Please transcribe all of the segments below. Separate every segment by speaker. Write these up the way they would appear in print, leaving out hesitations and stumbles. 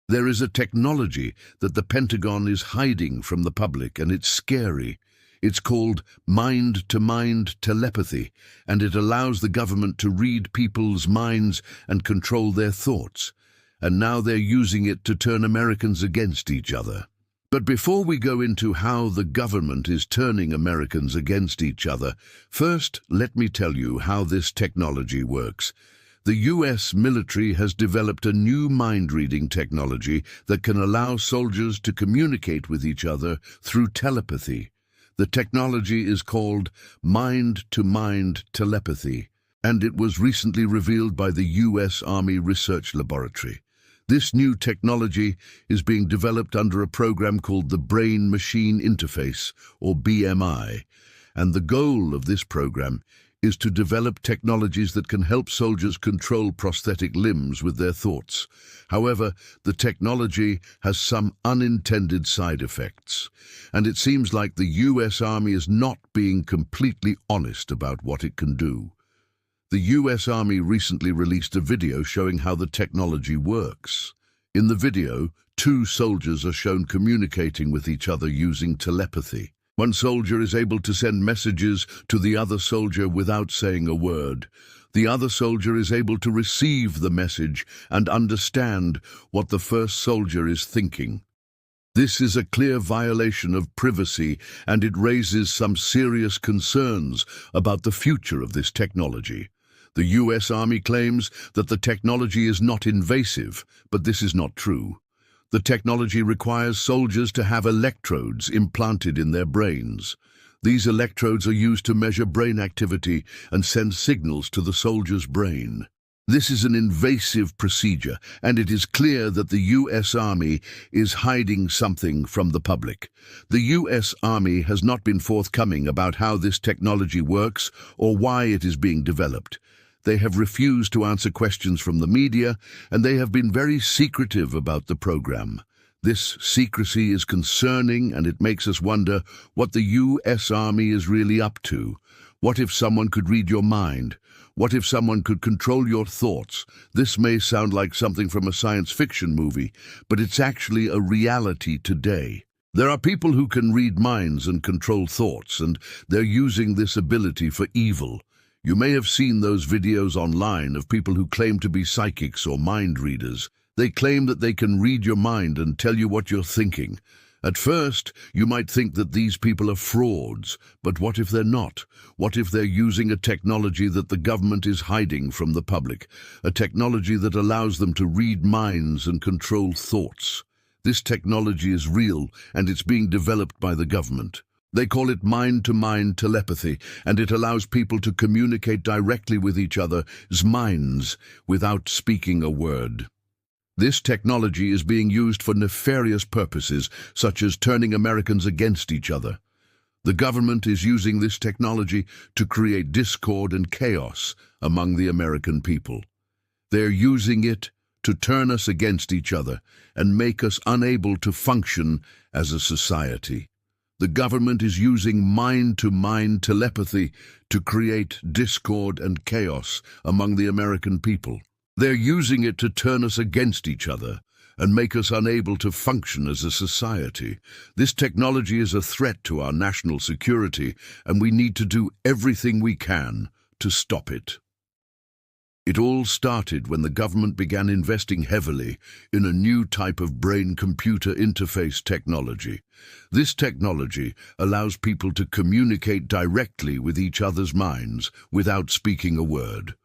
Speaker 1: There is a technology that the Pentagon is hiding from the public, and it's scary. It's called mind-to-mind telepathy, and it allows the government to read people's minds and control their thoughts. And now they're using it to turn Americans against each other. But before we go into how the government is turning Americans against each other, first let me tell you how this technology works. The US military has developed a new mind-reading technology that can allow soldiers to communicate with each other through telepathy. The technology is called mind-to-mind telepathy, and it was recently revealed by the US Army Research Laboratory. This new technology is being developed under a program called the Brain-Machine Interface, or BMI, and the goal of this program is to develop technologies that can help soldiers control prosthetic limbs with their thoughts. However, the technology has some unintended side effects, and it seems like the US Army is not being completely honest about what it can do. The US Army recently released a video showing how the technology works. In the video, two soldiers are shown communicating with each other using telepathy. One soldier is able to send messages to the other soldier without saying a word. The other soldier is able to receive the message and understand what the first soldier is thinking. This is a clear violation of privacy, and it raises some serious concerns about the future of this technology. The US Army claims that the technology is not invasive, but this is not true. The technology requires soldiers to have electrodes implanted in their brains. These electrodes are used to measure brain activity and send signals to the soldier's brain. This is an invasive procedure, and it is clear that the US Army is hiding something from the public. The US Army has not been forthcoming about how this technology works or why it is being developed. They have refused to answer questions from the media, and they have been very secretive about the program. This secrecy is concerning, and it makes us wonder what the US Army is really up to. What if someone could read your mind? What if someone could control your thoughts? This may sound like something from a science fiction movie, but it's actually a reality today. There are people who can read minds and control thoughts, and they're using this ability for evil. You may have seen those videos online of people who claim to be psychics or mind readers. They claim that they can read your mind and tell you what you're thinking. At first, you might think that these people are frauds, but what if they're not? What if they're using a technology that the government is hiding from the public? A technology that allows them to read minds and control thoughts. This technology is real, and it's being developed by the government. They call it mind-to-mind telepathy, and it allows people to communicate directly with each other's minds without speaking a word. This technology is being used for nefarious purposes, such as turning Americans against each other. The government is using this technology to create discord and chaos among the American people. They're using it to turn us against each other and make us unable to function as a society. The government is using mind-to-mind telepathy to create discord and chaos among the American people. They're using it to turn us against each other and make us unable to function as a society. This technology is a threat to our national security, and we need to do everything we can to stop it. It all started when the government began investing heavily in a new type of brain-computer interface technology. This technology allows people to communicate directly with each other's minds without speaking a word.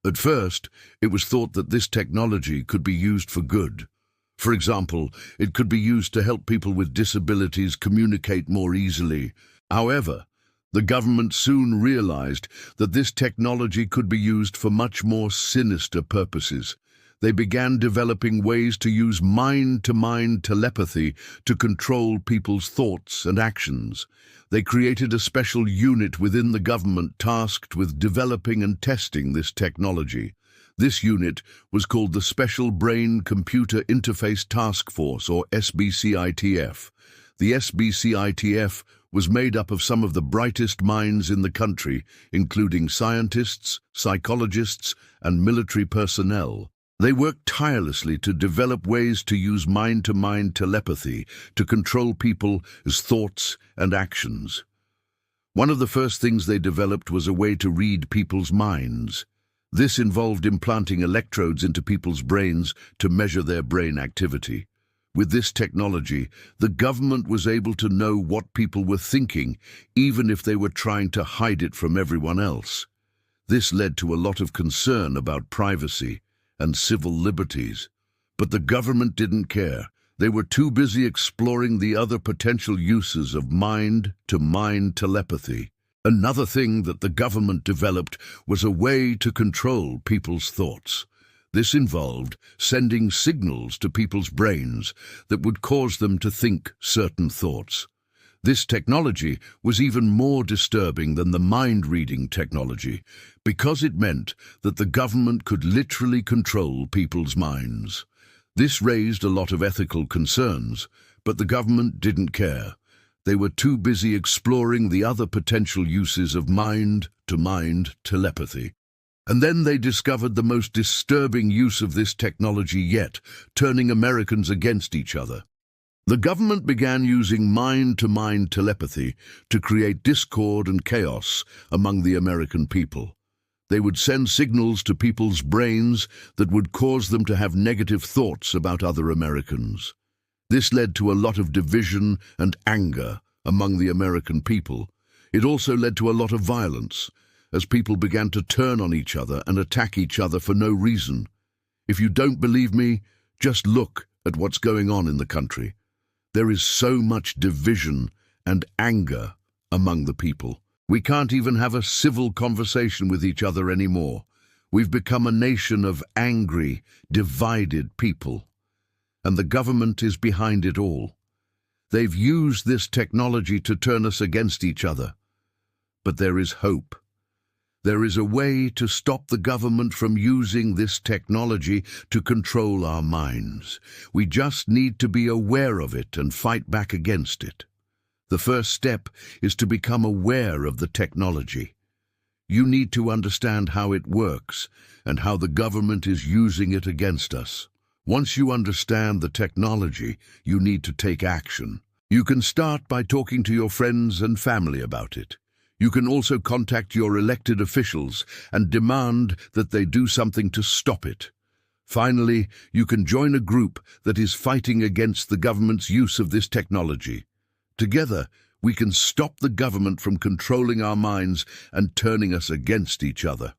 Speaker 1: At first, it was thought that this technology could be used for good. For example, it could be used to help people with disabilities communicate more easily. However, the government soon realized that this technology could be used for much more sinister purposes. They began developing ways to use mind-to-mind telepathy to control people's thoughts and actions. They created a special unit within the government tasked with developing and testing this technology. This unit was called the Special Brain Computer Interface Task Force, or SBCITF. The SBCITF was made up of some of the brightest minds in the country, including scientists, psychologists, and military personnel. They worked tirelessly to develop ways to use mind-to-mind telepathy to control people's thoughts and actions. One of the first things they developed was a way to read people's minds. This involved implanting electrodes into people's brains to measure their brain activity. With this technology, the government was able to know what people were thinking, even if they were trying to hide it from everyone else. This led to a lot of concern about privacy and civil liberties. But the government didn't care. They were too busy exploring the other potential uses of mind-to-mind telepathy. Another thing that the government developed was a way to control people's thoughts. This involved sending signals to people's brains that would cause them to think certain thoughts. This technology was even more disturbing than the mind-reading technology because it meant that the government could literally control people's minds. This raised a lot of ethical concerns, but the government didn't care. They were too busy exploring the other potential uses of mind-to-mind telepathy. And then they discovered the most disturbing use of this technology yet, turning Americans against each other. The government began using mind-to-mind telepathy to create discord and chaos among the American people. They would send signals to people's brains that would cause them to have negative thoughts about other Americans. This led to a lot of division and anger among the American people. It also led to a lot of violence, as people began to turn on each other and attack each other for no reason. If you don't believe me, just look at what's going on in the country. There is so much division and anger among the people. We can't even have a civil conversation with each other anymore. We've become a nation of angry, divided people. And the government is behind it all. They've used this technology to turn us against each other. But there is hope. There is a way to stop the government from using this technology to control our minds. We just need to be aware of it and fight back against it. The first step is to become aware of the technology. You need to understand how it works and how the government is using it against us. Once you understand the technology, you need to take action. You can start by talking to your friends and family about it. You can also contact your elected officials and demand that they do something to stop it. Finally, you can join a group that is fighting against the government's use of this technology. Together, we can stop the government from controlling our minds and turning us against each other.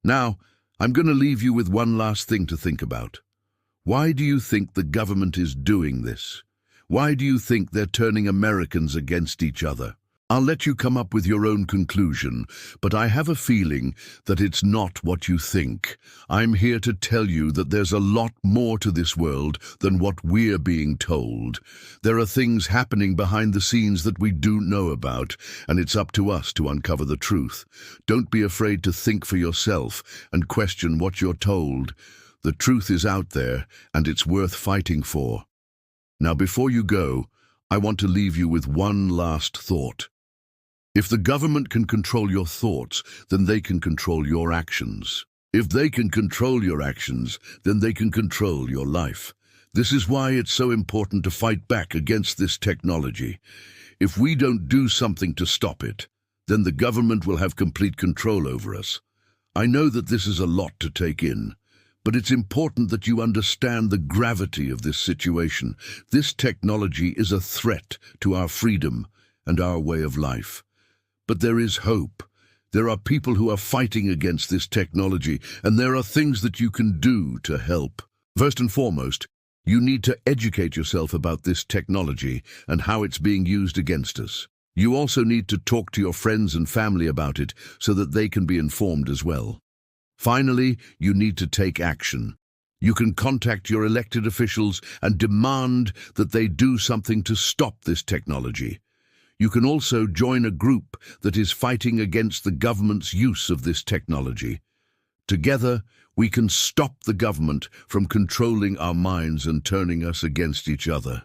Speaker 1: Now, I'm going to leave you with one last thing to think about. Why do you think the government is doing this? Why do you think they're turning Americans against each other? I'll let you come up with your own conclusion, but I have a feeling that it's not what you think. I'm here to tell you that there's a lot more to this world than what we're being told. There are things happening behind the scenes that we don't know about, and it's up to us to uncover the truth. Don't be afraid to think for yourself and question what you're told. The truth is out there, and it's worth fighting for. Now, before you go, I want to leave you with one last thought. If the government can control your thoughts, then they can control your actions. If they can control your actions, then they can control your life. This is why it's so important to fight back against this technology. If we don't do something to stop it, then the government will have complete control over us. I know that this is a lot to take in, but it's important that you understand the gravity of this situation. This technology is a threat to our freedom and our way of life. But there is hope. There are people who are fighting against this technology, and there are things that you can do to help. First and foremost, you need to educate yourself about this technology and how it's being used against us. You also need to talk to your friends and family about it so that they can be informed as well. Finally, you need to take action. You can contact your elected officials and demand that they do something to stop this technology. You can also join a group that is fighting against the government's use of this technology. Together, we can stop the government from controlling our minds and turning us against each other.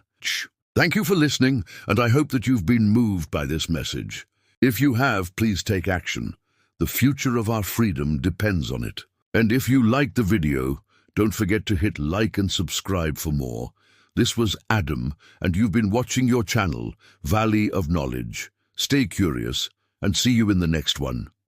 Speaker 1: Thank you for listening, and I hope that you've been moved by this message. If you have, please take action. The future of our freedom depends on it. And if you liked the video, Don't forget to hit like and subscribe for more. This was Adam, and you've been watching your channel, Valley of Knowledge. Stay curious, and see you in the next one.